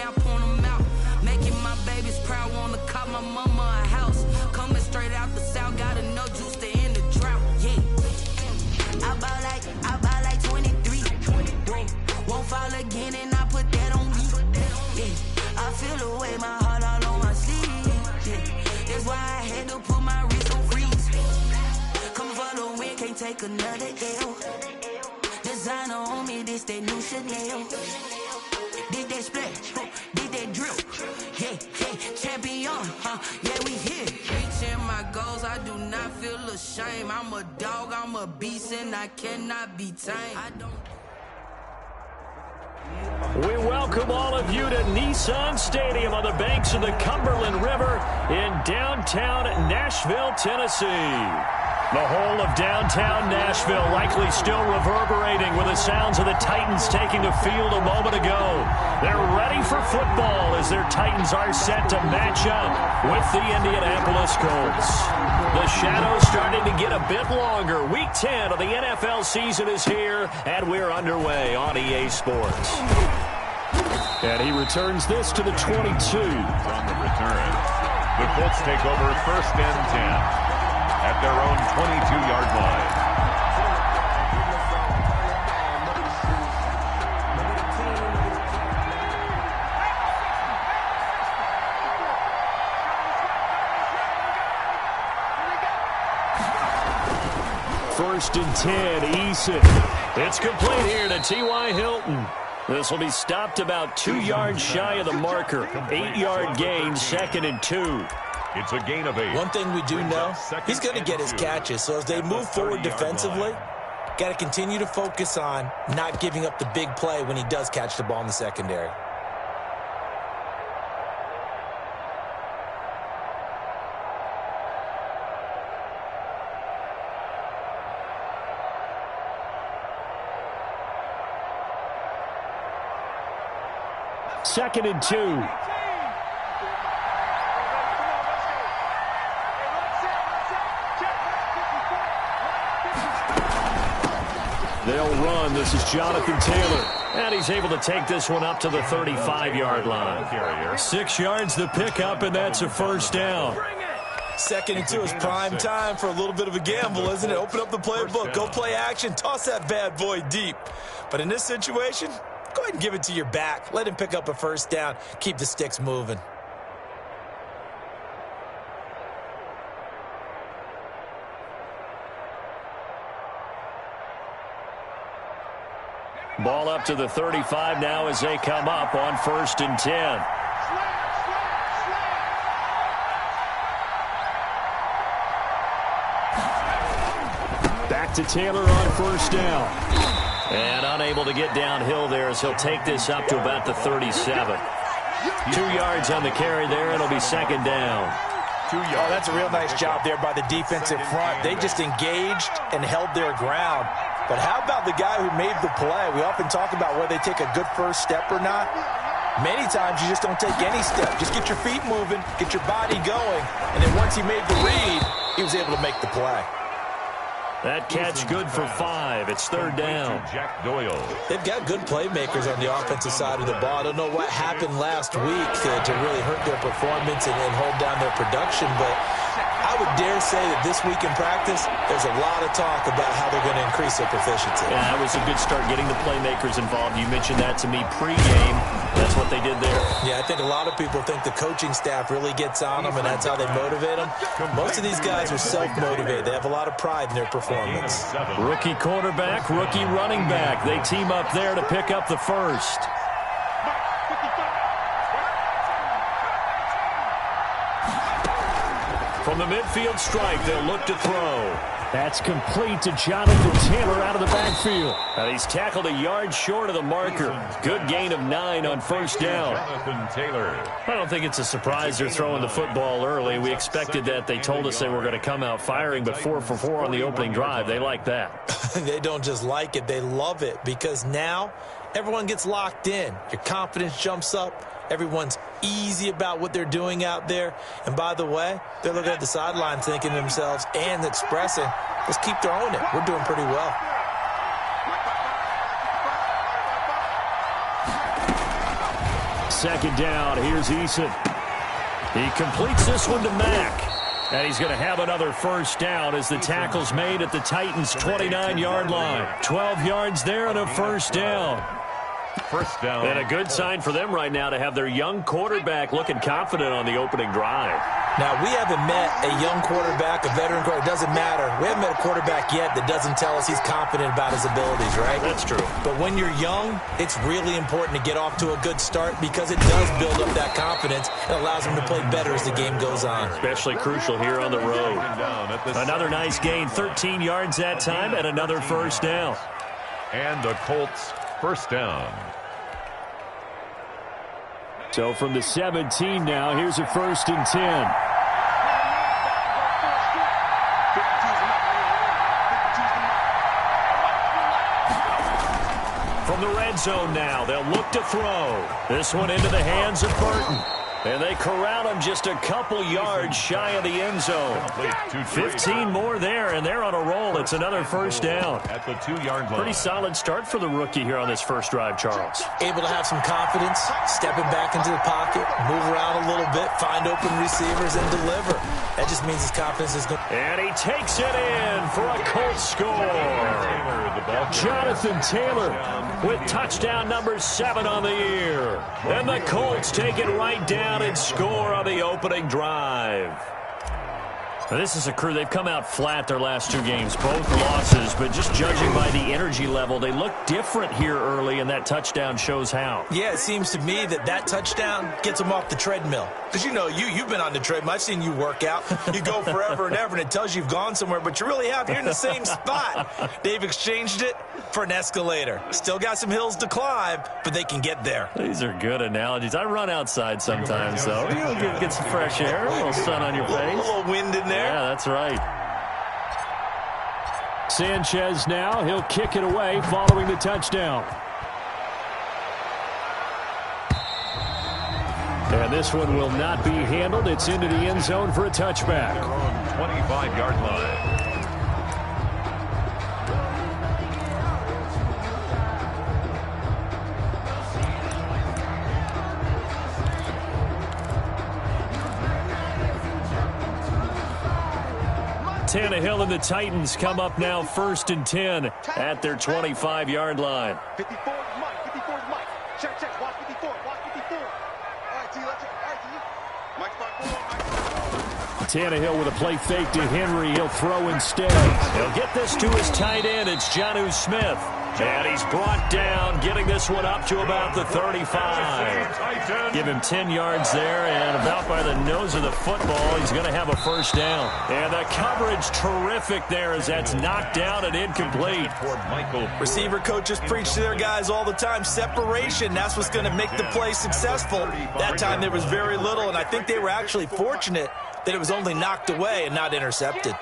snap on them out. Making my babies proud, wanna call my mama a house. Coming straight out the south, got enough juice to end the drought. Yeah. I bought like 23. Whoa. Won't fall again, and I put that on me. Yeah. I feel the way, my heart all on my sleeve. Yeah. That's why I had to put my wrist on freeze. Coming for the win, can't take another L. Designer on me, this that new Chanel. Did that splash, did that drill. Yeah, yeah, champion, yeah, we here. Reaching my goals, I do not feel ashamed. I'm a dog, I'm a beast, and I cannot be tamed. I don't. We welcome all of you to Nissan Stadium on the banks of the Cumberland River in downtown Nashville, Tennessee. The whole of downtown Nashville likely still reverberating with the sounds of the Titans taking the field a moment ago. They're ready for football as their Titans are set to match up with the Indianapolis Colts. The shadow's starting to get a bit longer. Week 10 of the NFL season is here, and we're underway on EA Sports. And he returns this to the 22. On the return, the Colts take over 1st and 10. At their own 22-yard line. First and 10, Eason. It's complete here to T.Y. Hilton. This will be stopped about 2 yards shy of the marker. 8-yard gain, 2nd and 2. It's a gain of 8. One thing we do know, he's going to get his catches. So as they move forward defensively, got to continue to focus on not giving up the big play when he does catch the ball in the secondary. Second and 2. They'll run. This is Jonathan Taylor. And he's able to take this one up to the 35-yard line. 6 yards the pickup, and that's a first down. Second and 2 is prime time for a little bit of a gamble, isn't it? Open up the playbook. Go play action. Toss that bad boy deep. But in this situation, go ahead and give it to your back. Let him pick up a first down. Keep the sticks moving. Ball up to the 35 now as they come up on 1st and 10. Back to Taylor on 1st down. And unable to get downhill there as he'll take this up to about the 37. 2 yards on the carry there. It'll be 2nd down. 2 yards. Oh, that's a real nice job there by the defensive front. They just engaged and held their ground. But how about the guy who made the play? We often talk about whether they take a good first step or not. Many times you just don't take any step. Just get your feet moving, get your body going, and then once he made the read, he was able to make the play. That catch good for 5. It's 3rd down. Jack Doyle. They've got good playmakers on the offensive side of the ball. I don't know what happened last week to really hurt their performance and hold down their production, but I would dare say that this week in practice, there's a lot of talk about how they're going to increase their proficiency. Yeah, that was a good start getting the playmakers involved. You mentioned that to me pregame. That's what they did there. Yeah, I think a lot of people think the coaching staff really gets on them, and that's how they motivate them. Most of these guys are self-motivated. They have a lot of pride in their performance. Rookie quarterback, rookie running back. They team up there to pick up the first. From the midfield strike, they'll look to throw. That's complete to Jonathan Taylor out of the backfield. And he's tackled a yard short of the marker. Good gain of 9 on 1st down. Jonathan Taylor. I don't think it's a surprise they're throwing the football early. We expected that. They told us they were going to come out firing, but 4 for 4 on the opening drive. They like that. They don't just like it, they love it, because now everyone gets locked in. Your confidence jumps up. Everyone's easy about what they're doing out there. And by the way, they're looking at the sideline thinking to themselves and expressing, let's keep throwing it. We're doing pretty well. Second down, here's Eason. He completes this one to Mack. And he's going to have another first down as the tackle's made at the Titans' 29-yard line. 12 yards there and a first down. First down. And a good sign for them right now to have their young quarterback looking confident on the opening drive. Now, we haven't met a young quarterback, a veteran quarterback. It doesn't matter. We haven't met a quarterback yet that doesn't tell us he's confident about his abilities, right? That's true. But when you're young, it's really important to get off to a good start because it does build up that confidence and allows him to play better as the game goes on. Especially crucial here on the road. Another nice gain, 13 yards that time, and another first down. And the Colts first down. So from the 17 now, here's a 1st and 10. From the red zone now, they'll look to throw. This one into the hands of Burton. And they corral him just a couple yards shy of the end zone. 15 more there, and they're on a roll. It's another first down. At the 2-yard line. Pretty solid start for the rookie here on this first drive, Charles. Able to have some confidence, stepping back into the pocket, move around a little bit, find open receivers, and deliver. That just means his confidence is good. And he takes it in for a Colts score. Jonathan Taylor with touchdown number 7 on the year. And the Colts take it right down and score on the opening drive. Now, this is a crew, they've come out flat their last 2 games, both losses, but just judging by the energy level, they look different here early, and that touchdown shows how. Yeah, it seems to me that touchdown gets them off the treadmill. Because, you've been on the treadmill. I've seen you work out. You go forever and ever, and it tells you you've gone somewhere, but you really have. You're in the same spot. They've exchanged it for an escalator. Still got some hills to climb, but they can get there. These are good analogies. I run outside sometimes, though. Get some fresh air, a little sun on your face. A little wind in there. Yeah, that's right. Sanchez now. He'll kick it away following the touchdown. And this one will not be handled. It's into the end zone for a touchback. Their own 25-yard line. Tannehill and the Titans come up now 1st and 10 at their 25-yard line. 54 is Mike. 54 is Mike. Check. Watch 54. Watch 54. All right, T. Let's check. All right, T. Mike's 5-4. Tannehill with a play fake to Henry. He'll throw instead. He'll get this to his tight end. It's Jonnu Smith. And he's brought down, getting this one up to about the 35. Give him 10 yards there, and about by the nose of the football, he's going to have a first down. And the coverage terrific there as that's knocked down and incomplete. Receiver coaches preach to their guys all the time. Separation, that's what's going to make the play successful. That time there was very little, and I think they were actually fortunate that it was only knocked away and not intercepted.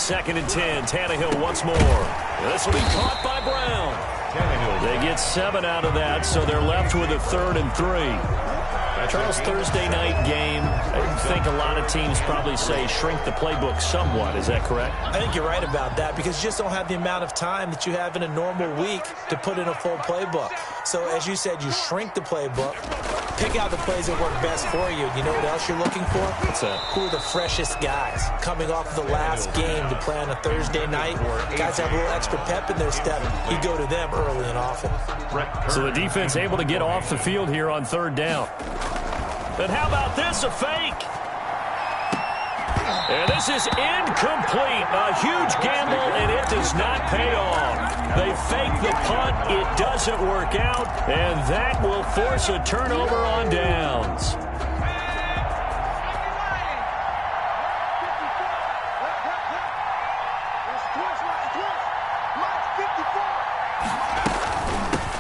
2nd and 10. Tannehill once more. This will be caught by Brown. They get 7 out of that, so they're left with a 3rd and 3. Charles, Thursday night game, I think a lot of teams probably say shrink the playbook somewhat. Is that correct? I think you're right about that because you just don't have the amount of time that you have in a normal week to put in a full playbook. So, as you said, you shrink the playbook, pick out the plays that work best for you. You know what else you're looking for? What's that? Who are the freshest guys coming off the last game to play on a Thursday night? Guys have a little extra pep in their step. You go to them early and often. So the defense able to get off the field here on 3rd down. And how about this, a fake? And this is incomplete. A huge gamble, and it does not pay off. They fake the punt. It doesn't work out, and that will force a turnover on downs.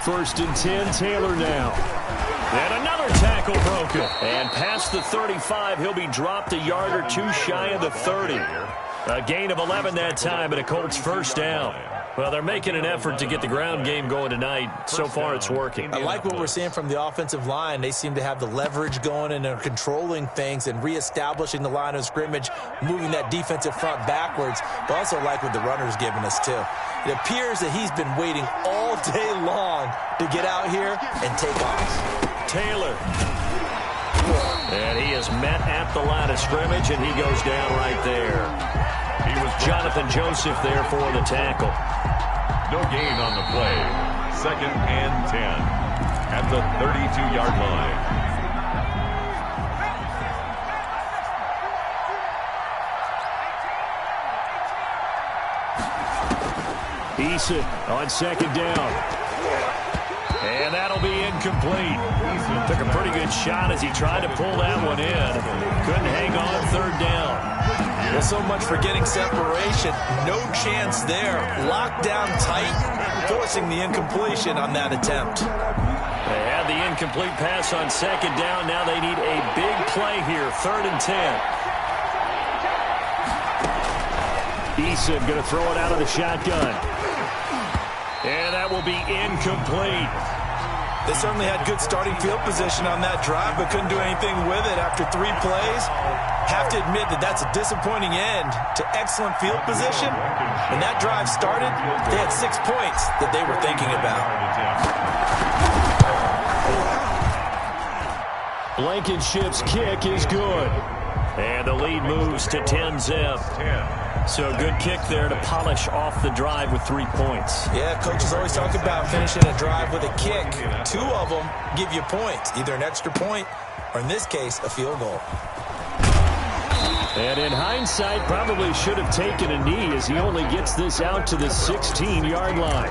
First and 10, Taylor now. And another tackle broken. And past the 35, he'll be dropped a yard or two shy of the 30. A gain of 11 that time, and a Colts first down. Well, they're making an effort to get the ground game going tonight. So far, it's working. I like what we're seeing from the offensive line. They seem to have the leverage going and are controlling things and reestablishing the line of scrimmage, moving that defensive front backwards. But also like what the runner's giving us, too. It appears that he's been waiting all day long to get out here and take off. Taylor. And he is met at the line of scrimmage, and he goes down right there. He was Jonathan Joseph there for the tackle. No gain on the play. 2nd and 10 at the 32-yard line. Eason on 2nd down. And that'll be incomplete. Took a pretty good shot as he tried to pull that one in. Couldn't hang on 3rd down. Well, so much for getting separation. No chance there. Locked down tight, forcing the incompletion on that attempt. They had the incomplete pass on 2nd down. Now they need a big play here. 3rd and 10. Eason going to throw it out of the shotgun. And that will be incomplete. They certainly had good starting field position on that drive, but couldn't do anything with it after 3 plays. Have to admit that that's a disappointing end to excellent field position. When that drive started, they had 6 points that they were thinking about. Blankenship's kick is good. And the lead moves to 10-zip. So good kick there to polish off the drive with 3 points. Yeah, coaches always talk about finishing a drive with a kick. 2 of them give you points, either an extra point or, in this case, a field goal. And in hindsight, probably should have taken a knee as he only gets this out to the 16-yard line.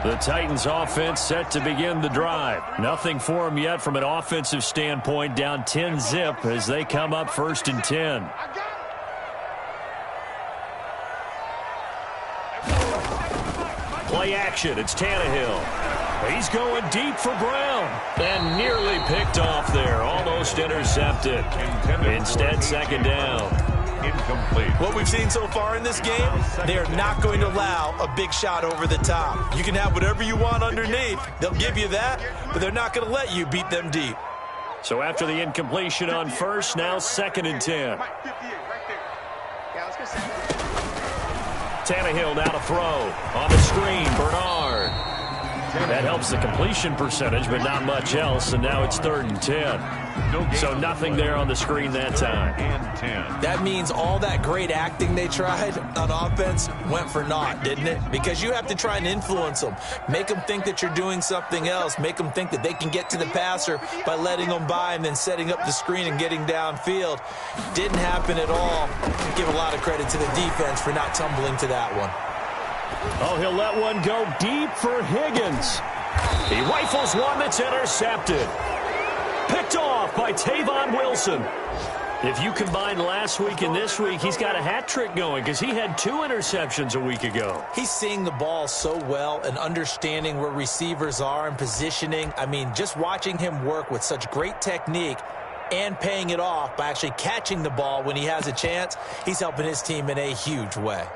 The Titans offense set to begin the drive. Nothing for them yet from an offensive standpoint, down 10-zip as they come up 1st and 10. Play action, it's Tannehill. He's going deep for Brown. And nearly picked off there, almost intercepted. Instead, 2nd down. Incomplete. What we've seen so far in this game, they are not going to allow a big shot over the top. You can have whatever you want underneath. They'll give you that, but they're not going to let you beat them deep. So after the incompletion on 1st, now 2nd and 10. Tannehill now to throw. On the screen, Bernard. That helps the completion percentage, but not much else, and now it's 3rd and 10. So nothing there on the screen that time. That means all that great acting they tried on offense went for naught, didn't it? Because you have to try and influence them. Make them think that you're doing something else. Make them think that they can get to the passer by letting them by and then setting up the screen and getting downfield. Didn't happen at all. Give a lot of credit to the defense for not tumbling to that one. Oh, he'll let one go deep for Higgins. He rifles one that's intercepted. Picked off by Tavon Wilson. If you combine last week and this week, he's got a hat trick going because he had 2 interceptions a week ago. He's seeing the ball so well and understanding where receivers are and positioning. I mean, just watching him work with such great technique and paying it off by actually catching the ball when he has a chance, he's helping his team in a huge way.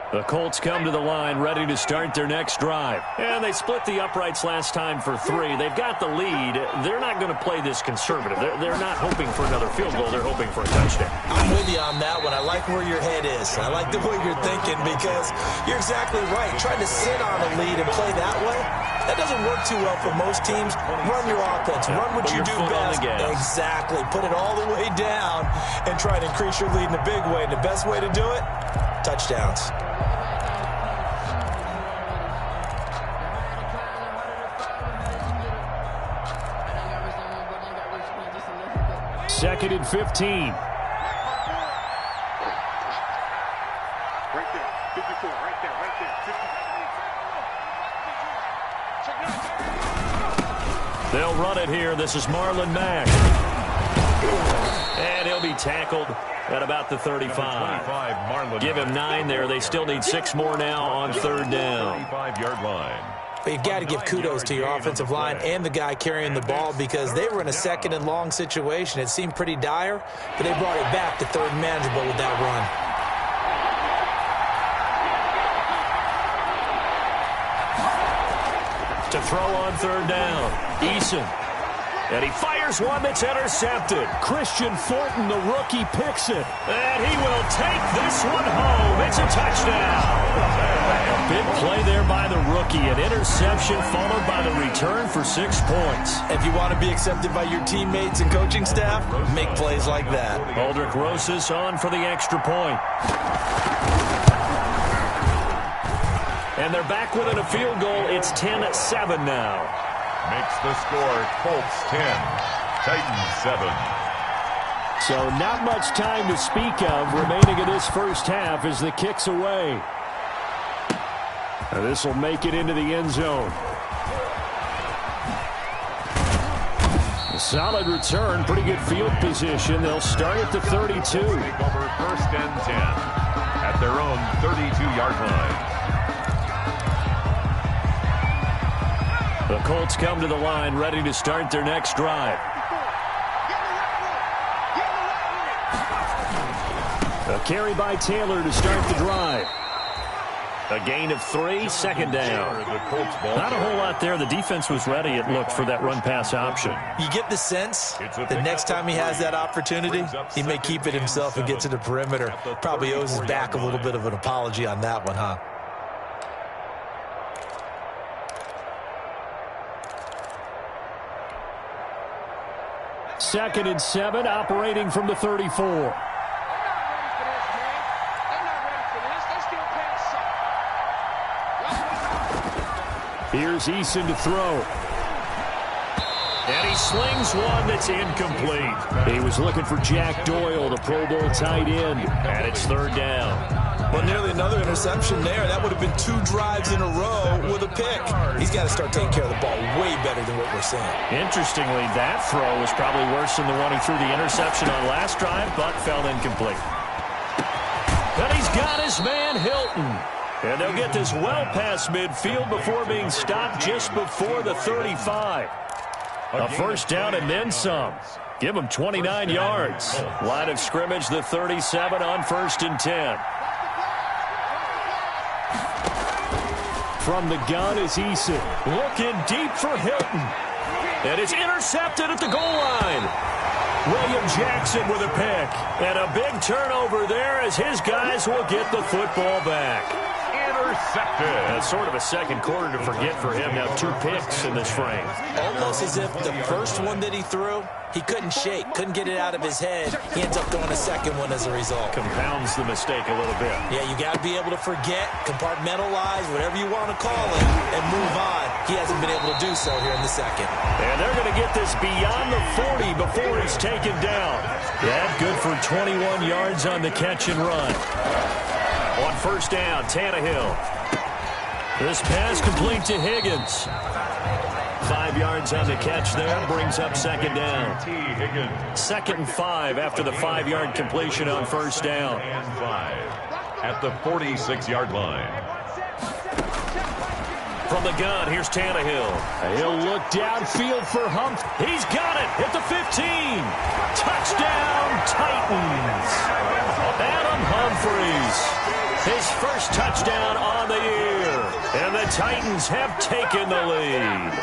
The Colts come to the line ready to start their next drive. And they split the uprights last time for 3. They've got the lead. They're not going to play this conservative. They're not hoping for another field goal. They're hoping for a touchdown. I'm with you on that one. I like where your head is. I like the way you're thinking because you're exactly right. Trying to sit on a lead and play that way, that doesn't work too well for most teams. Run your offense. Run what you do best. Exactly. Put it all the way down and try to increase your lead in a big way. And the best way to do it, touchdowns. Second and 15. Right there, 54, right there, 54. They'll run it here. This is Marlon Mack. And he'll be tackled at about the 35. Give him 9 there. They still need 6 more now on 3rd down. 35-yard line. But you've got to give kudos to your offensive line and the guy carrying the ball because they were in a second and long situation. It seemed pretty dire, but they brought it back to third and manageable with that run. To throw on third down, Eason. And he fires one that's intercepted. Christian Fulton, the rookie, picks it. And he will take this one home. It's a touchdown. A big play there by the rookie. An interception followed by the return for 6 points. If you want to be accepted by your teammates and coaching staff, make plays like that. Aldrich Rosas on for the extra point. And they're back within a field goal. It's 10-7 now. Makes the score Colts 10, Titans 7. So not much time to speak of remaining in this first half as the kick's away. This will make it into the end zone. A solid return, pretty good field position. They'll start at the 32. Take over first and 10 at their own 32-yard line. The Colts come to the line, ready to start their next drive. A carry by Taylor to start the drive. A gain of 3, second down. Not a whole lot there. The defense was ready, it looked, for that run-pass option. You get the sense that next time he has that opportunity, he may keep it himself and get to the perimeter. Probably owes his back a little bit of an apology on that one, huh? Second and 7, operating from the 34. Here's Eason to throw. And he slings one that's incomplete. He was looking for Jack Doyle, the Pro Bowl tight end, and it's third down. Well, nearly another interception there. That would have been 2 drives in a row with a pick. He's got to start taking care of the ball way better than what we're seeing. Interestingly, that throw was probably worse than the one he threw the interception on last drive, but fell incomplete. And he's got his man Hilton. And they'll get this well past midfield before being stopped just before the 35. A first down and then some. Give him 29 yards. Line of scrimmage, the 37 on first and 10. From the gun is Eason. Looking deep for Hilton. And it's intercepted at the goal line. William Jackson with a pick. And a big turnover there as his guys will get the football back. Intercepted. That's sort of a second quarter to forget for him. Now 2 picks in this frame. Almost as if the first one that he threw, he couldn't shake, couldn't get it out of his head. He ends up throwing a second one as a result. Compounds the mistake a little bit. Yeah, you got to be able to forget, compartmentalize, whatever you want to call it, and move on. He hasn't been able to do so here in the second. And they're going to get this beyond the 40 before he's taken down. Yeah, good for 21 yards on the catch and run. On first down, Tannehill. This pass complete to Higgins. 5 yards on the catch there, brings up second down. Second and 5 after the 5-yard completion on first down. And 5 at the 46-yard line. From the gun, here's Tannehill. He'll look downfield for Humph. He's got it at the 15. Touchdown, Titans. Adam Humphries. His first touchdown on the year. And the Titans have taken the lead.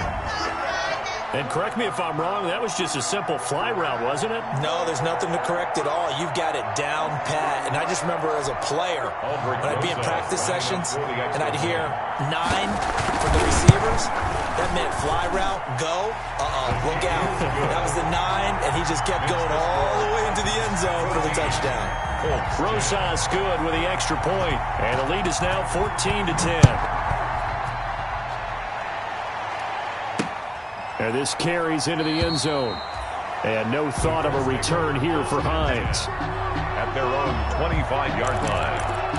And correct me if I'm wrong, that was just a simple fly route, wasn't it? No, there's nothing to correct at all. You've got it down pat. And I just remember as a player, when I'd be in practice sessions, and I'd hear 9 from the receivers, that meant fly route, go, look out. That was the 9, and he just kept going all the way into the end zone for the touchdown. Rosas good with the extra point, and the lead is now 14-10. And this carries into the end zone. And no thought of a return here for Hines. At their own 25-yard line.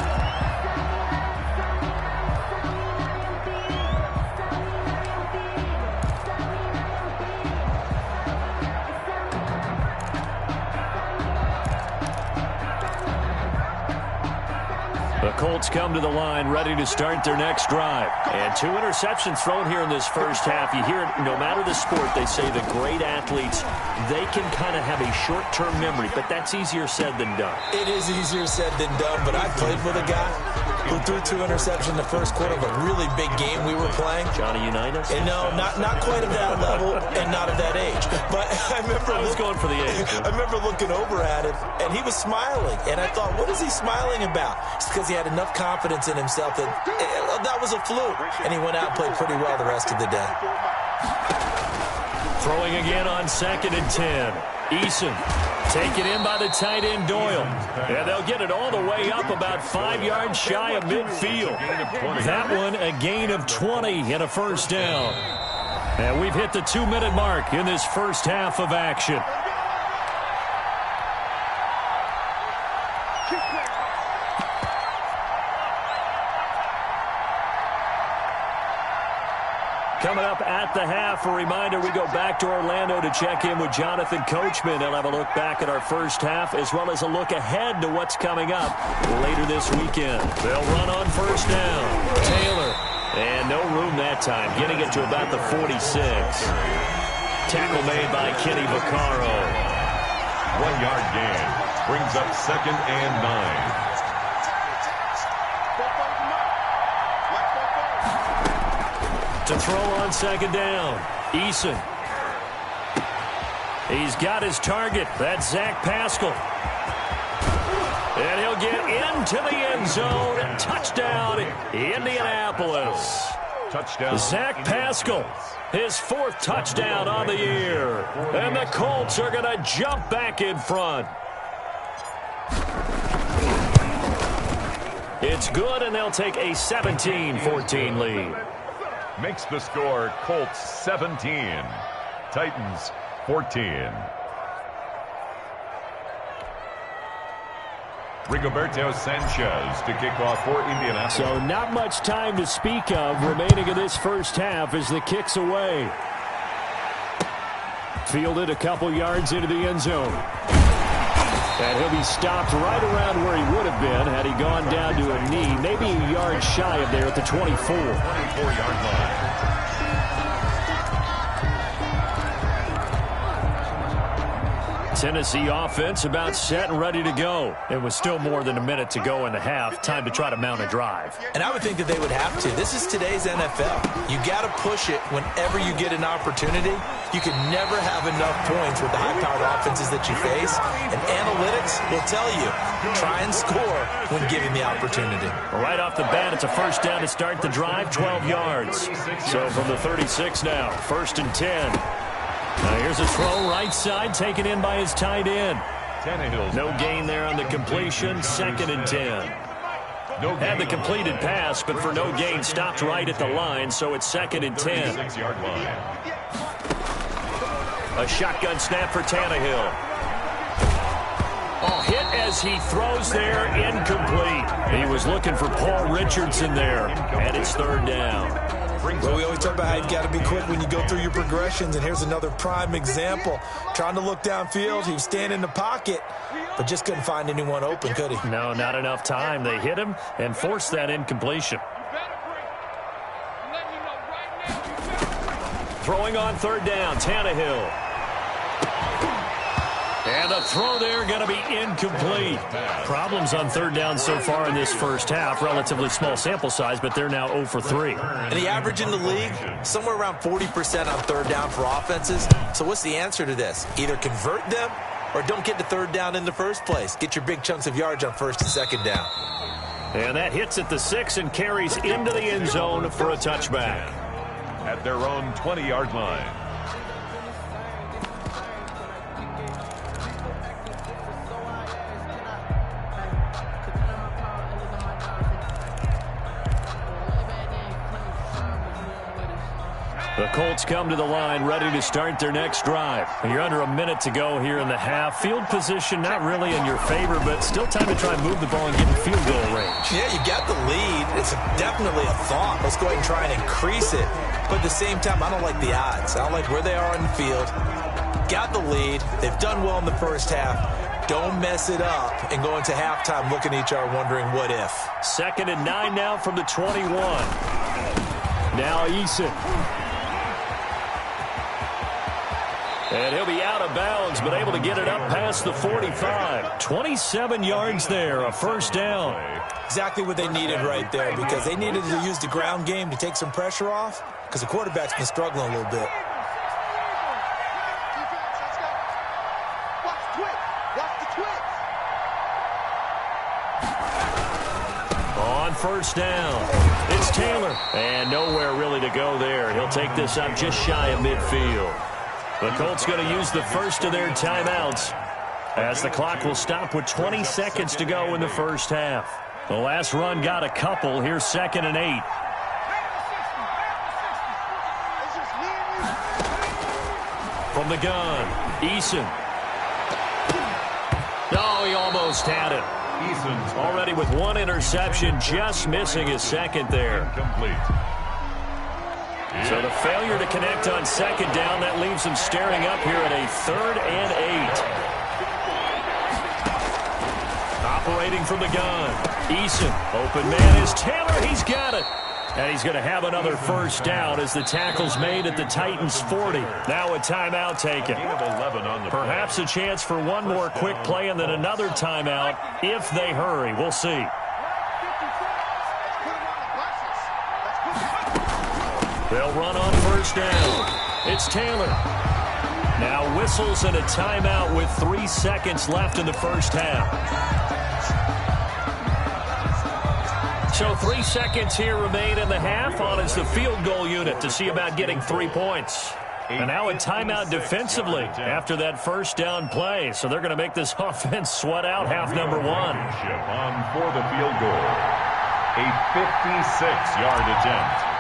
The Colts come to the line ready to start their next drive. And 2 interceptions thrown here in this first half. You hear it, no matter the sport, they say the great athletes, they can kind of have a short-term memory, but that's easier said than done. It is easier said than done, but I played with a guy who threw 2 interceptions in the first quarter of a really big game we were playing. Johnny Unitas? And no, not quite at that level and not at that age. But I was going for the age. I remember looking over at him, and he was smiling. And I thought, what is he smiling about? It's because he had enough confidence in himself that that was a fluke. And he went out and played pretty well the rest of the day. Throwing again on 2nd and 10. Eason taken in by the tight end Doyle. And they'll get it all the way up about 5 yards shy of midfield. That one a gain of 20 and a first down. And we've hit the 2-minute mark in this first half of action. Coming up at the half, a reminder, we go back to Orlando to check in with Jonathan Coachman. He'll have a look back at our first half as well as a look ahead to what's coming up later this weekend. They'll run on first down. Taylor, and no room that time, getting it to about the 46. Tackle made by Kenny Vaccaro. 1-yard gain brings up 2nd and 9. To throw on 2nd down, Eason. He's got his target. That's Zach Pascal. And he'll get into the end zone. Touchdown, Indianapolis. Touchdown. Zach Pascal, his 4th touchdown on the year. And the Colts are going to jump back in front. It's good, and they'll take a 17-14 lead. Makes the score Colts 17, Titans 14. Rigoberto Sanchez to kick off for Indianapolis. So not much time to speak of remaining in this first half as the kick's away. Fielded a couple yards into the end zone. And he'll be stopped right around where he would have been had he gone down to a knee, maybe a yard shy of there at the 24. 24-yard line. Tennessee offense about set and ready to go. It was still more than a minute to go in the half. Time to try to mount a drive. And I would think that they would have to. This is today's NFL. You got to push it whenever you get an opportunity. You can never have enough points with the high-powered offenses that you face. And analytics will tell you, try and score when given the opportunity. Right off the bat, it's a first down to start the drive, 12 yards. So from the 36 now, 1st and 10. Now here's a throw right side, taken in by his tight end. No gain there on the completion, 2nd and 10. Had the completed pass, but for no gain, stopped right at the line, so it's 2nd and 10. 6-yard line. A shotgun snap for Tannehill. Oh, hit as he throws there, incomplete. He was looking for Paul Richardson there, and it's 3rd down. Well, we always talk about how you got to be quick when you go through your progressions, and here's another prime example. Trying to look downfield, he was standing in the pocket, but just couldn't find anyone open, could he? No, not enough time. They hit him and forced that incompletion. Throwing on 3rd down, Tannehill. And the throw there going to be incomplete. Problems on 3rd down so far in this first half. Relatively small sample size, but they're now 0 for 3. And the average in the league, somewhere around 40% on 3rd down for offenses. So what's the answer to this? Either convert them or don't get to 3rd down in the first place. Get your big chunks of yards on 1st and 2nd down. And that hits at the 6 and carries into the end zone for a touchback. At their own 20-yard line. The Colts come to the line ready to start their next drive. You're under a minute to go here in the half. Field position not really in your favor, but still time to try and move the ball and get in field goal range. Yeah, you got the lead. It's definitely a thought. Let's go ahead and try and increase it. But at the same time, I don't like the odds. I don't like where they are on the field. Got the lead. They've done well in the first half. Don't mess it up and go into halftime looking at each other wondering what if. 2nd and 9 now from the 21. Now Eason. And he'll be out of bounds, but able to get it up past the 45. 27 yards there, a first down. Exactly what they needed right there, because they needed to use the ground game to take some pressure off, because the quarterback's been struggling a little bit. On first down, it's Taylor. And nowhere really to go there. He'll take this up just shy of midfield. The Colts going to use the first of their timeouts as the clock will stop with 20 seconds to go in the first half. The last run got a couple. Here's 2nd and 8. From the gun, Eason. Oh, he almost had it. Eason's already with one interception, just missing his second there. Complete. So the failure to connect on 2nd down, that leaves him staring up here at a 3rd and 8. Operating from the gun. Eason, open man is Taylor. He's got it. And he's going to have another first down as the tackle's made at the Titans' 40. Now a timeout taken. Perhaps a chance for one more quick play and then another timeout if they hurry. We'll see. They'll run on first down. It's Taylor. Now whistles and a timeout with 3 seconds left in the first half. So 3 seconds here remain in the half. On is the field goal unit to see about getting 3 points. And now a timeout defensively after that first down play. So they're going to make this offense sweat out half number 1. On for the field goal. A 56-yard attempt.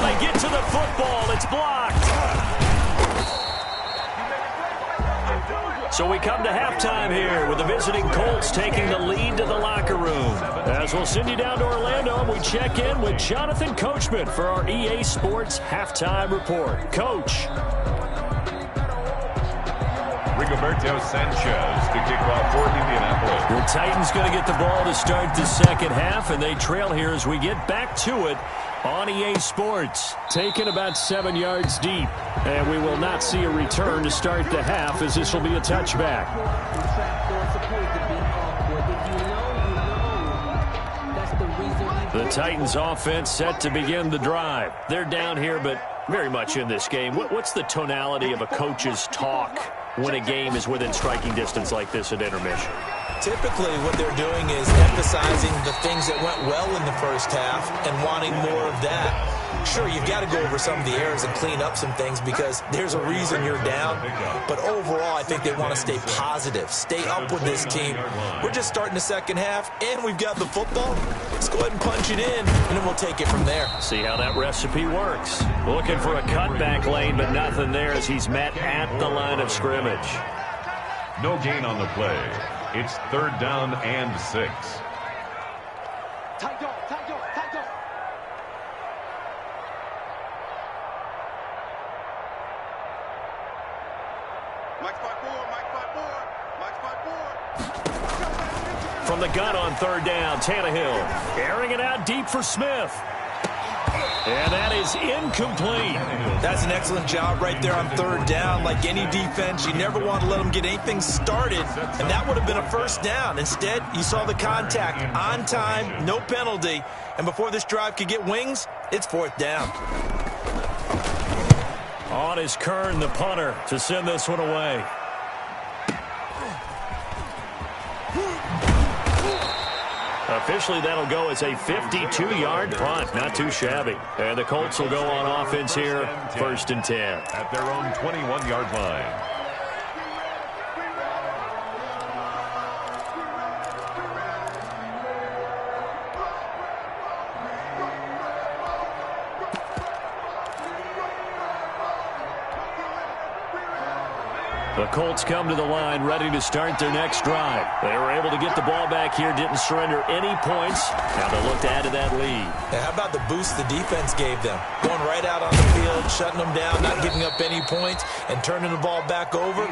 They get to the football. It's blocked. So we come to halftime here with the visiting Colts taking the lead to the locker room. As we'll send you down to Orlando, we check in with Jonathan Coachman for our EA Sports Halftime Report. Coach. Rigoberto Sanchez to kick off for Indianapolis. The Titans going to get the ball to start the second half, and they trail here as we get back to it on EA Sports. Taken about 7 yards deep, and we will not see a return to start the half as this will be a touchback. The Titans offense set to begin the drive. They're down here, but very much in this game. What's the tonality of a coach's talk when a game is within striking distance like this at intermission? Typically, what they're doing is emphasizing the things that went well in the first half and wanting more of that. Sure, you've got to go over some of the errors and clean up some things because there's a reason you're down. But overall, I think they want to stay positive, stay up with this team. We're just starting the second half, and we've got the football. Let's go ahead and punch it in, and then we'll take it from there. See how that recipe works. Looking for a cutback lane, but nothing there as he's met at the line of scrimmage. No gain on the play. It's 3rd down and 6. Tight dog, tight dog, tight dog. Mike spot 4, Mike spot 4, Mike spot 4. From the gun on 3rd down, Tannehill airing it out deep for Smith. And that is incomplete. That's an excellent job right there on 3rd down. Like any defense, you never want to let them get anything started, and that would have been a first down. Instead, you saw the contact on time, no penalty, and before this drive could get wings, it's 4th down. On is Kern, the punter, to send this one away. Officially, that'll go as a 52-yard punt. Not too shabby. And the Colts will go on offense here, 1st and 10. At their own 21-yard line. The Colts come to the line ready to start their next drive. They were able to get the ball back here, didn't surrender any points. Now they look to add to that lead. Yeah, how about the boost the defense gave them? Going right out on the field, shutting them down, not giving up any points, and turning the ball back over.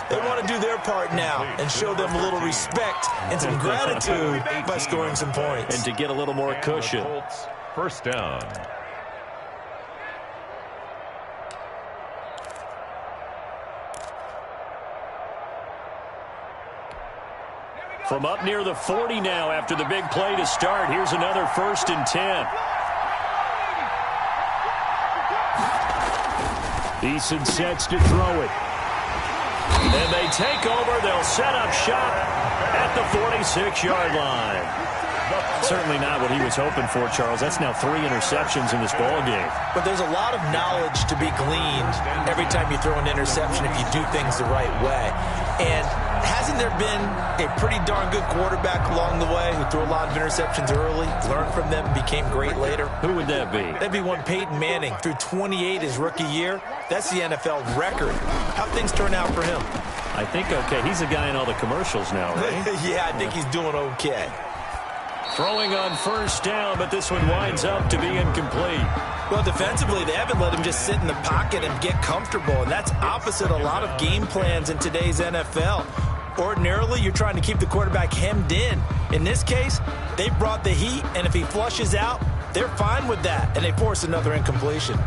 They want to do their part now and show them a little respect and some gratitude by scoring some points. And to get a little more cushion. First down. From up near the 40 now after the big play to start. Here's another 1st and 10. Eason sets to throw it. And they take over. They'll set up shop at the 46-yard line. Certainly not what he was hoping for, Charles. That's now 3 interceptions in this ball game. But there's a lot of knowledge to be gleaned every time you throw an interception if you do things the right way. And hasn't there been a pretty darn good quarterback along the way who threw a lot of interceptions early, learned from them, became great later? Who would that be? That'd be one Peyton Manning. Threw 28 his rookie year. That's the NFL record. How things turn out for him? I think okay. He's a guy in all the commercials now, right? Yeah, I think he's doing okay. Throwing on 1st down, but this one winds up to be incomplete. Well, defensively, they haven't let him just sit in the pocket and get comfortable, and that's opposite a lot of game plans in today's NFL. Ordinarily, you're trying to keep the quarterback hemmed in. In this case, they brought the heat, and if he flushes out, they're fine with that, and they force another incompletion.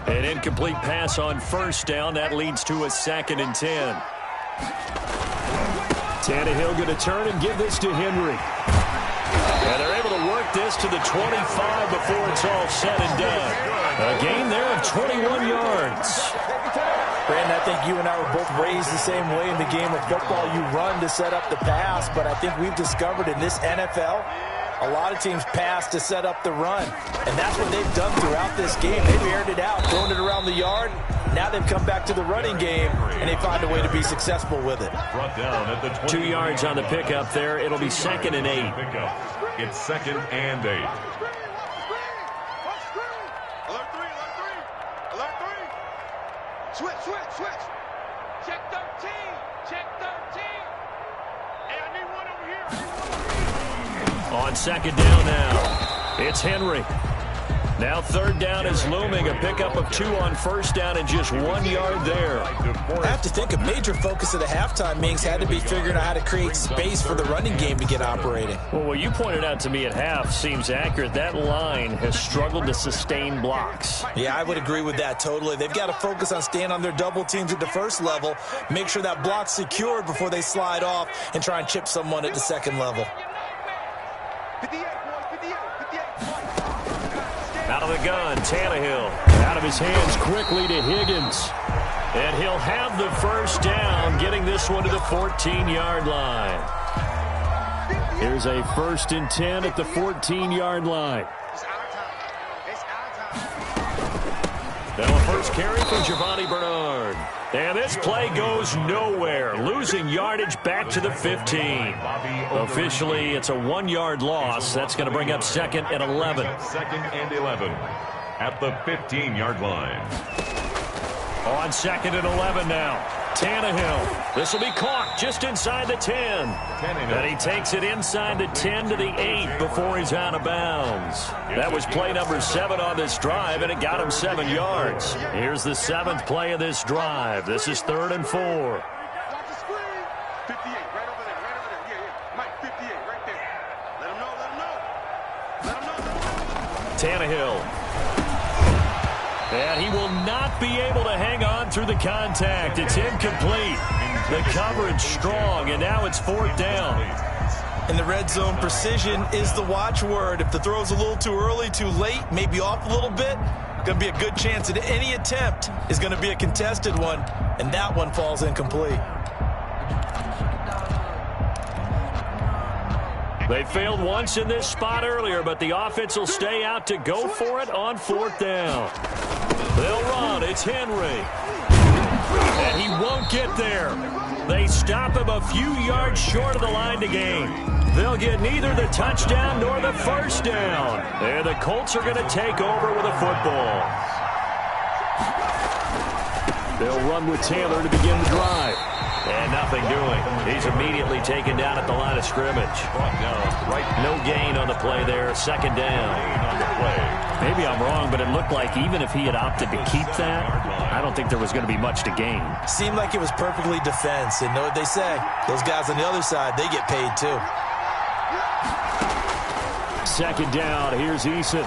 An incomplete pass on 1st down. That leads to a 2nd and 10. Tannehill going to turn and give this to Henry. And they're able to work this to the 25 before it's all said and done. A gain there of 21 yards. Brandon, I think you and I were both raised the same way in the game of football. You run to set up the pass, but I think we've discovered in this NFL, a lot of teams pass to set up the run. And that's what they've done throughout this game. They've aired it out, thrown it around the yard. Now they've come back to the running game, and they find a way to be successful with it. Brought down at the 2 yards on the pickup there. It'll be 2nd and 8. It's 2nd and 8. Alert 3, alert 3. Switch. Check 13. Hey, I need one over here. On 2nd down now, it's Henry. Now 3rd down is looming. A pickup of 2 on 1st down and just 1 yard there. I have to think a major focus of the halftime meetings had to be figuring out how to create space for the running game to get operating. Well, what you pointed out to me at half seems accurate. That line has struggled to sustain blocks. Yeah, I would agree with that totally. They've got to focus on staying on their double teams at the 1st level, make sure that block's secured before they slide off and try and chip someone at the 2nd level. 58, boys, 58. Out of the gun, Tannehill. Out of his hands quickly to Higgins. And he'll have the 1st down, getting this one to the 14-yard line. Here's a 1st and 10 at the 14-yard line. Now a first carry for Giovanni Bernard. And this play goes nowhere. Losing yardage back to the 15. Officially, it's a 1-yard loss. That's going to bring up 2nd and 11. 2nd and 11 at the 15-yard line. On 2nd and 11 now. Tannehill. This will be caught just inside the 10. And he takes it inside the 10 to the 8 before he's out of bounds. That was play number 7 on this drive, and it got him 7 yards. Here's the 7th play of this drive. This is 3rd and 4. Watch the screen. 58, right over there. Yeah. Mike, 58, right there. Let him know. Tannehill. And he will not be able to hang on through the contact. It's incomplete. The coverage strong, and now it's 4th down. In the red zone, precision is the watchword. If the throw's a little too early, too late, maybe off a little bit, going to be a good chance that any attempt is going to be a contested one, and that one falls incomplete. They failed once in this spot earlier, but the offense will stay out to go for it on 4th down. They'll run. It's Henry. And he won't get there. They stop him a few yards short of the line to gain. They'll get neither the touchdown nor the 1st down. And the Colts are going to take over with a football. They'll run with Taylor to begin the drive. And nothing doing. He's immediately taken down at the line of scrimmage. No gain on the play there. Second down. Maybe I'm wrong, but it looked like even if he had opted to keep that, I don't think there was going to be much to gain. Seemed like it was perfectly defense. And know what they say? Those guys on the other side, they get paid too. Second down. Here's Eason.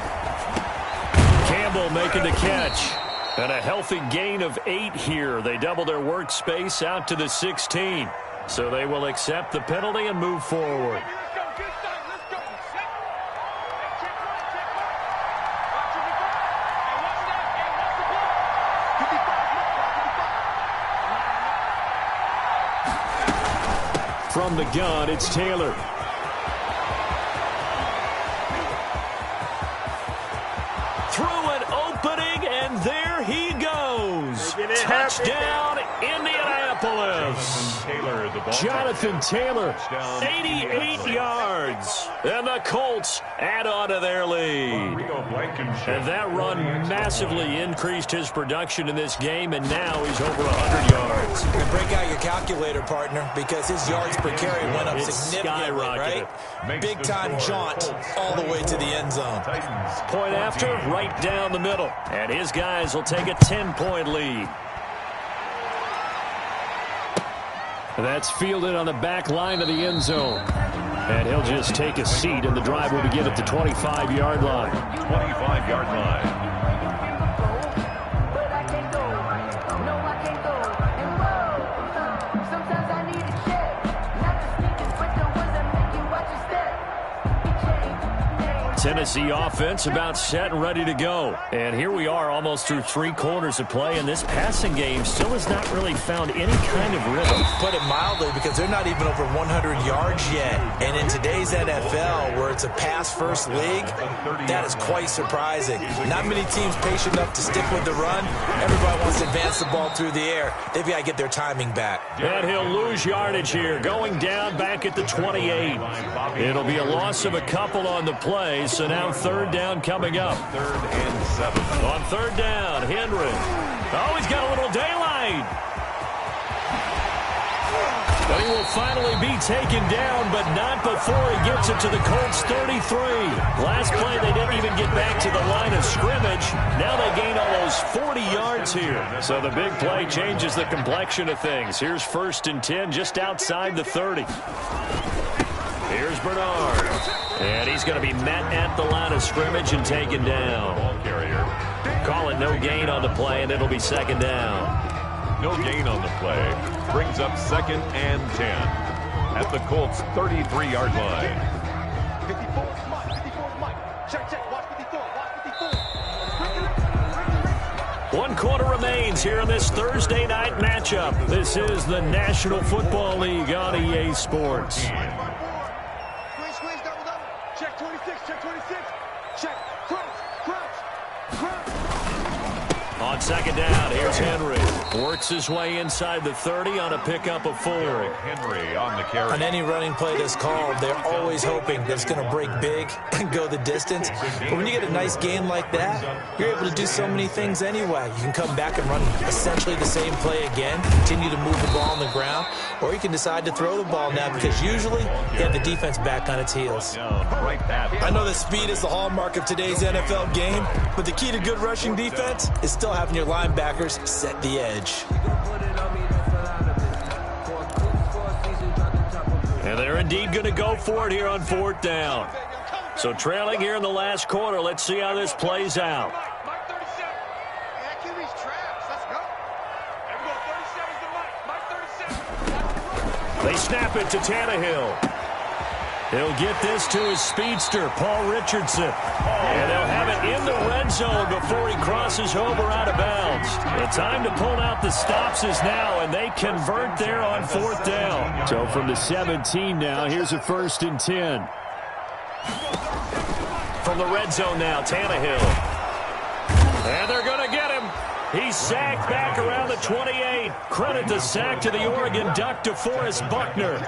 Campbell making the catch. And a healthy gain of 8 here. They double their workspace out to the 16. So they will accept the penalty and move forward. From the gun, it's Taylor. Through an opening, and there he goes. Touchdown, Indianapolis. Jonathan Taylor, 88 yards. And the Colts add on to their lead. And that run massively increased his production in this game, and now he's over 100 yards. And break out your calculator, partner, because his yards per carry went up significantly, right? Big-time jaunt all the way to the end zone. Point after, right down the middle. And his guys will take a 10-point lead. That's fielded on the back line of the end zone. And he'll just take a seat, and the drive will begin at the 25-yard line. 25-yard line. Tennessee offense about set and ready to go. And here we are almost through 3 quarters of play, and this passing game still has not really found any kind of rhythm. Put it mildly, because they're not even over 100 yards yet. And in today's NFL, where it's a pass-first league, that is quite surprising. Not many teams patient enough to stick with the run. Everybody wants to advance the ball through the air. They've got to get their timing back. And he'll lose yardage here, going down back at the 28. It'll be a loss of a couple on the play. So now third down coming up. 3rd and 7. On third down, Henry. Oh, he's got a little daylight. But he will finally be taken down, but not before he gets it to the Colts 33. Last play, they didn't even get back to the line of scrimmage. Now they gain almost 40 yards here. So the big play changes the complexion of things. Here's 1st and 10 just outside the 30. Here's Bernard. And he's going to be met at the line of scrimmage and taken down. Ball carrier. Call it no gain on the play, and it'll be second down. No gain on the play. Brings up 2nd and 10 at the Colts 33-yard line. 54 is Mike. 54 is Mike. Check. Watch 54. Watch 54. 1 quarter remains here in this Thursday night matchup. This is the National Football League on EA Sports. Squeeze, double. Check 26. Check. Crouch. On second down, here's Henry. Works his way inside the 30 on a pickup of 4. Henry on the carry. On any running play that's called, they're always hoping that it's going to break big and go the distance. But when you get a nice gain like that, you're able to do so many things anyway. You can come back and run essentially the same play again, continue to move the ball on the ground, or you can decide to throw the ball now, because usually you have the defense back on its heels. I know that speed is the hallmark of today's NFL game, but the key to good rushing defense is still having your linebackers set the edge. And they're indeed going to go for it here on 4th down. So trailing here in the last quarter, let's see how this plays out. Mike 37. That QB's traps. Let's go. There we go. 37 to Mike. 37. They snap it to Tannehill. He'll get this to his speedster, Paul Richardson. And they'll have it in the red zone before he crosses over out of bounds. The time to pull out the stops is now, and they convert there on 4th down. So from the 17 now, here's a 1st and 10. From the red zone now, Tannehill. And they're going to get him. He's sacked back around the 28. Credit the sack to the Oregon Duck, DeForest Buckner.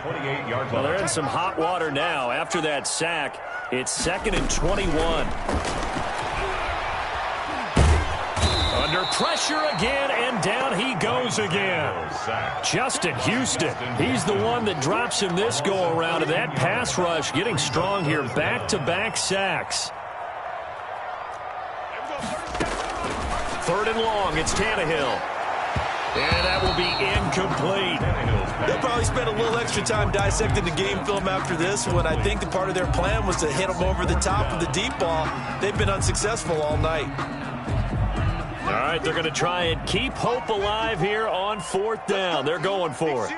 Well, they're in some hot water now. After that sack, it's 2nd and 21. Under pressure again, and down he goes again. Justin Houston, he's the one that drops him this go-around, and that pass rush getting strong here. Back-to-back sacks. 3rd and long, it's Tannehill. And that will be incomplete. They'll probably spend a little extra time dissecting the game film after this one. I think the part of their plan was to hit them over the top of the deep ball. They've been unsuccessful all night. All right, they're going to try and keep hope alive here on 4th down. They're going for it.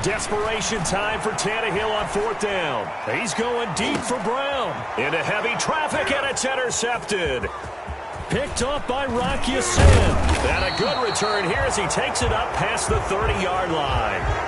Desperation time for Tannehill on 4th down. He's going deep for Brown. Into heavy traffic, and it's intercepted. Picked up by Rocky Sin. And a good return here as he takes it up past the 30-yard line.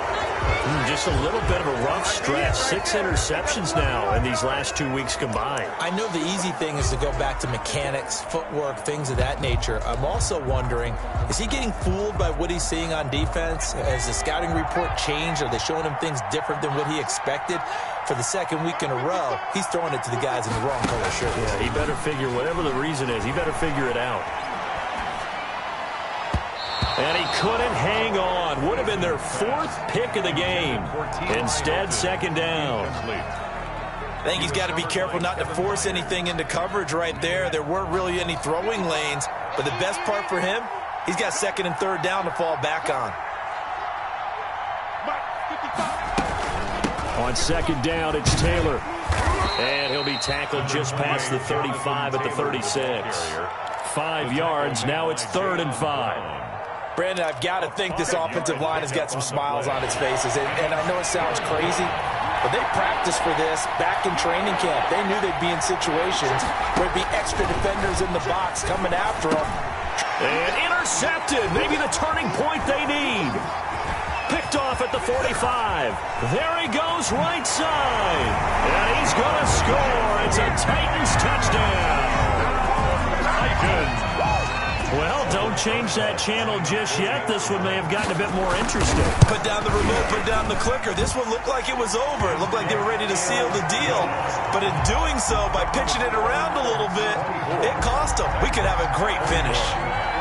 Just a little bit of a rough stretch. 6 interceptions now in these last 2 weeks combined. I know the easy thing is to go back to mechanics, footwork, things of that nature. I'm also wondering, is he getting fooled by what he's seeing on defense? Has the scouting report changed? Are they showing him things different than what he expected? For the 2nd week in a row, he's throwing it to the guys in the wrong color shirts. Yeah, he better figure, whatever the reason is, he better figure it out. And he couldn't hang on. Would have been their 4th pick of the game. Instead, 2nd down. I think he's got to be careful not to force anything into coverage right there. There weren't really any throwing lanes. But the best part for him, he's got 2nd and 3rd down to fall back on. On 2nd down, it's Taylor. And he'll be tackled just past the 35 at the 36. 5 yards. Now it's 3rd and 5. Brandon, I've got to think this offensive line has got some smiles on its faces. And I know it sounds crazy, but they practiced for this back in training camp. They knew they'd be in situations where there'd be extra defenders in the box coming after them. And intercepted. Maybe the turning point they need. Picked off at the 45. There he goes, right side. And he's going to score. It's a Titans touchdown. Titans. Well, don't change that channel just yet. This one may have gotten a bit more interesting. Put down the remote, put down the clicker. This one looked like it was over. It looked like they were ready to seal the deal. But in doing so, by pitching it around a little bit, it cost them. We could have a great finish.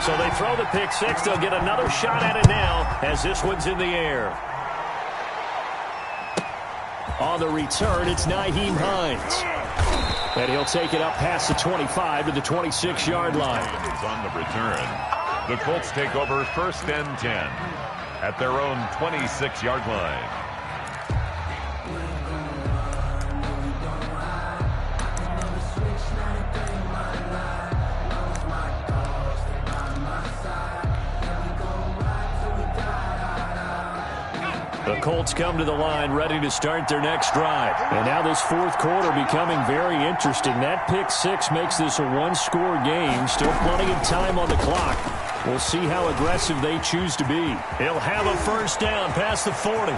So they throw the pick 6. They'll get another shot at it now as this one's in the air. On the return, it's Nyheim Hines. And he'll take it up past the 25 to the 26-yard line. On the return, the Colts take over 1st and 10 at their own 26-yard line. The Colts come to the line ready to start their next drive. And now this 4th quarter becoming very interesting. That pick 6 makes this a 1-score game. Still plenty of time on the clock. We'll see how aggressive they choose to be. He'll have a 1st down past the 40.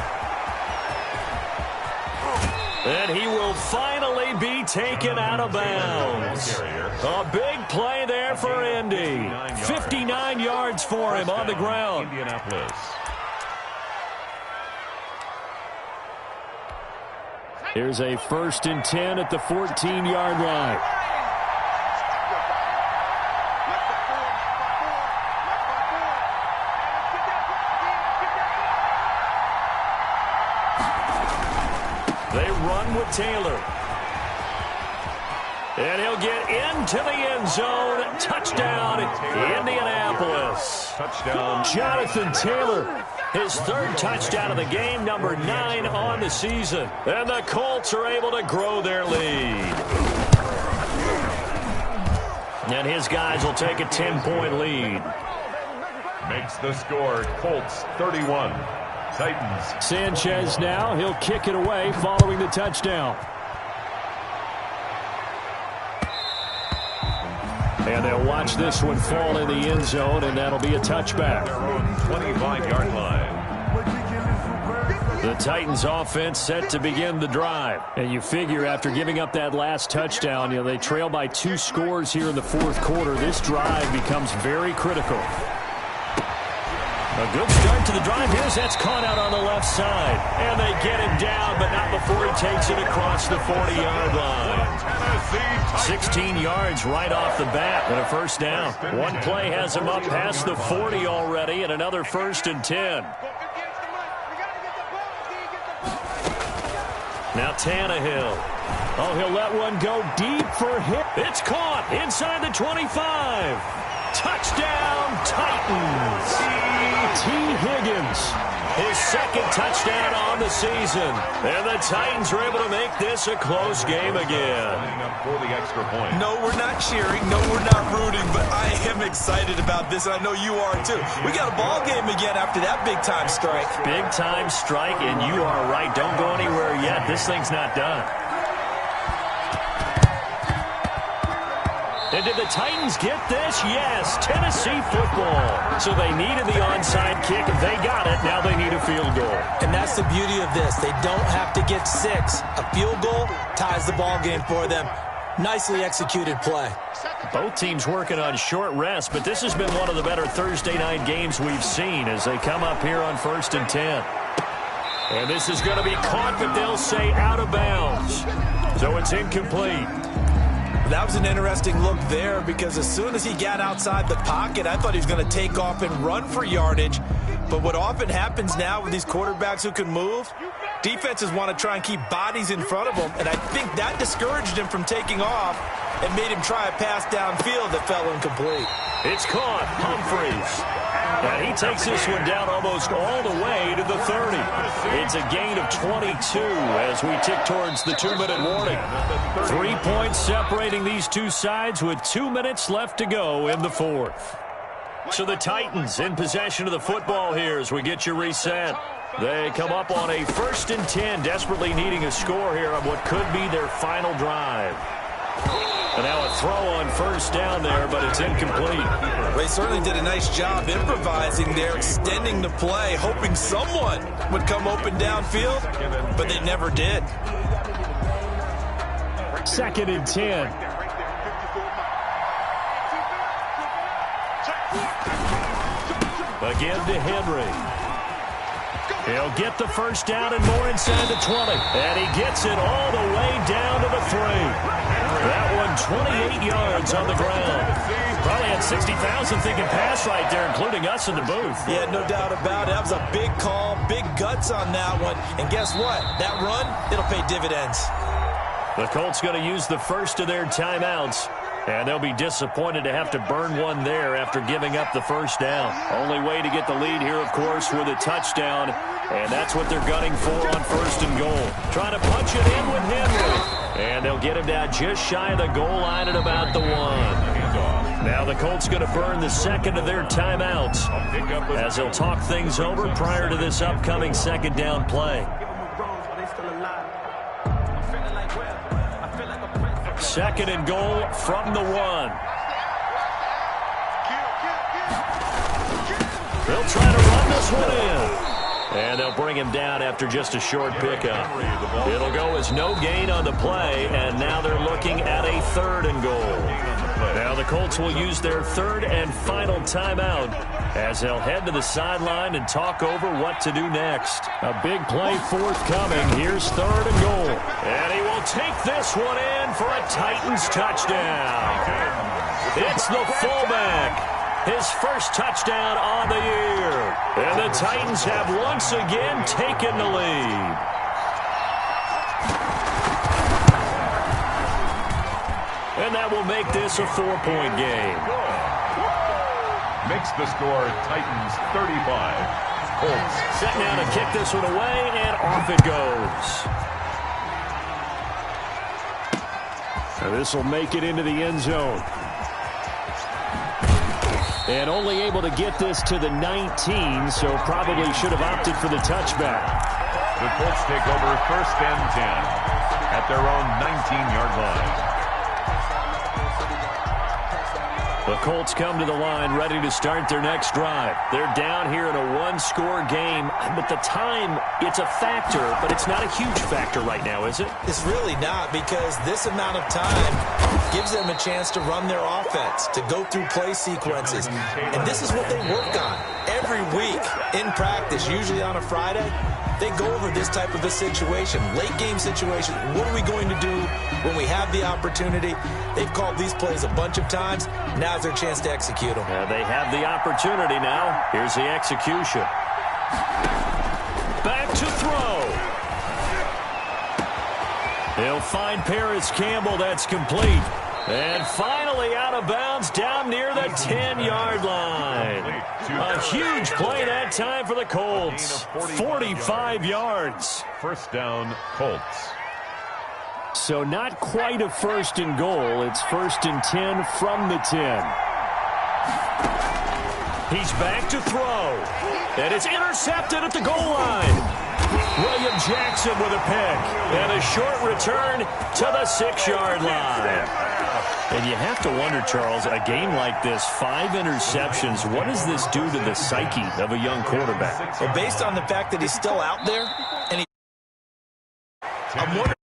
And he will finally be taken out of bounds. A big play there for Indy. 59 yards for him on the ground. Indianapolis. Here's a 1st and 10 at the 14-yard line. They run with Taylor. And he'll get into the end zone. Touchdown, Indianapolis. Touchdown. Jonathan Taylor, his 3rd touchdown of the game, number 9 on the season. And the Colts are able to grow their lead. And his guys will take a 10-point lead. Makes the score Colts 31. Titans. Sanchez now, he'll kick it away following the touchdown. And they'll watch this one fall in the end zone, and that'll be a touchback. 25-yard line. The Titans offense set to begin the drive. And you figure after giving up that last touchdown, they trail by 2 scores here in the 4th quarter. This drive becomes very critical. A good start to the drive. Here's that's caught out on the left side. And they get him down, but not before he takes it across the 40-yard line. Tennessee. 16 yards right off the bat and a first down. One play has him up past the 40 already and another 1st and 10. Now Tannehill. Oh, he'll let one go deep for him. It's caught inside the 25. Touchdown, Titans. T. Higgins. His 2nd touchdown on the season. And the Titans are able to make this a close game again. For the extra point. No, we're not cheering. No, we're not rooting. But I am excited about this, and I know you are too. We got a ball game again after that big-time strike. Big-time strike, and you are right. Don't go anywhere yet. This thing's not done. And did the Titans get this? Yes, Tennessee football. So they needed the onside kick. They got it. Now they need a field goal. And that's the beauty of this. They don't have to get 6. A field goal ties the ball game for them. Nicely executed play. Both teams working on short rest, but this has been one of the better Thursday night games we've seen as they come up here on 1st and 10. And this is going to be caught, but they'll say out of bounds. So it's incomplete. That was an interesting look there because as soon as he got outside the pocket, I thought he was going to take off and run for yardage. But what often happens now with these quarterbacks who can move, defenses want to try and keep bodies in front of them, and I think that discouraged him from taking off and made him try a pass downfield that fell incomplete. It's caught. Humphreys. And he takes this one down almost all the way to the 30. It's a gain of 22 as we tick towards the 2-minute warning. 3 points separating these two sides with 2 minutes left to go in the 4th. So the Titans in possession of the football here as we get you reset. They come up on a 1st and 10, desperately needing a score here on what could be their final drive. And now a throw on 1st down there, but it's incomplete. Well, they certainly did a nice job improvising there, extending the play, hoping someone would come open downfield, but they never did. 2nd and 10. Again to Henry. He'll get the 1st down and more inside the 20. And he gets it all the way down to the 3. That one 28 yards on the ground. Probably had 60,000 thinking pass right there, including us in the booth. Yeah, no doubt about it. That was a big call, big guts on that one. And guess what? That run, it'll pay dividends. The Colts going to use the first of their timeouts. And they'll be disappointed to have to burn one there after giving up the 1st down. Only way to get the lead here, of course, with a touchdown. And that's what they're gunning for on 1st and goal. Trying to punch it in with Henry. And they'll get him down just shy of the goal line at about the 1. Now the Colts going to burn the 2nd of their timeouts as they'll talk things over prior to this upcoming 2nd down play. 2nd and goal from the 1. They'll try to run this one in. And they'll bring him down after just a short pickup. It'll go as no gain on the play, and now they're looking at a 3rd and goal. Now the Colts will use their 3rd and final timeout as they'll head to the sideline and talk over what to do next. A big play forthcoming. Here's 3rd and goal. And he will take this one in for a Titans touchdown. It's the fullback. His 1st touchdown on the year. And the Titans have once again taken the lead. And that will make this a 4-point game. Makes the score Titans 35. Colts. Set now to kick this one away, and off it goes. Now this will make it into the end zone. And only able to get this to the 19, so probably should have opted for the touchback. The Colts take over 1st and 10 at their own 19-yard line. The Colts come to the line ready to start their next drive. They're down here in a 1-score game, but the time, it's a factor, but it's not a huge factor right now, is it? It's really not, because this amount of time gives them a chance to run their offense, to go through play sequences. And this is what they work on every week in practice, usually on a Friday, they go over this type of a situation, late game situation. What are we going to do when we have the opportunity? They've called these plays a bunch of times. Now's their chance to execute them. They have the opportunity now. Here's the execution. Back to throw. He'll find Paris Campbell. That's complete. And finally out of bounds down near the 10-yard line. A huge play that time for the Colts. 45 yards. First down, Colts. So not quite a first and goal. It's first and 10 from the 10. He's back to throw. And it's intercepted at the goal line. William Jackson with a pick. And a short return to the 6-yard line. And you have to wonder, Charles, a game like this, 5 interceptions, what does this do to the psyche of a young quarterback? Well, based on the fact that he's still out there, and I'm wondering